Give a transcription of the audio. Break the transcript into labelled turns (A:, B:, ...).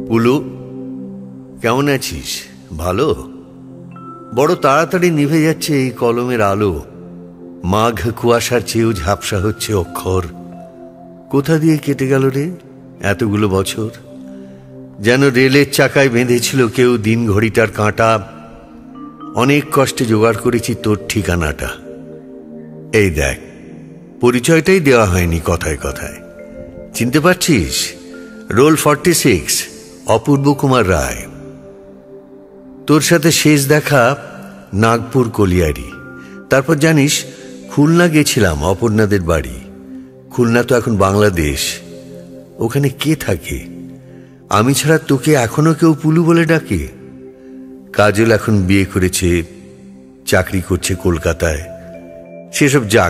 A: পুলু, কেমন আছিস? ভালো? বড় তাড়াতাড়ি নিভে যাচ্ছে এই কলমের আলো। মাঘ কুয়াশার চেয়েও ঝাপসা হচ্ছে অক্ষর। কোথা দিয়ে কেটে গেল রে এতগুলো বছর? যেন রেলের চাকায় বেঁধেছিল কেউ দিন ঘড়িটার কাঁটা। অনেক কষ্টে জোগাড় করেছি তোর ঠিকানাটা। এই দেখ, পরিচয়টাই দেওয়া হয়নি কথায় কথায়। চিনতে পারছিস? রোল 46, অপূর্ব কুমার রায়। তোর সাথে শেষ দেখা নাগপুর কলিয়ারি। তারপর জানিস খুলনা গেছিলাম অপর্ণাদের বাড়ি। খুলনা তো এখন বাংলাদেশ। ওখানে কে থাকে? আমি ছাড়া তোকে এখনো কেউ পুলু বলে ডাকে? কাজল এখন বিয়ে করেছে, চাকরি করছে কলকাতায়। সেসব যাক,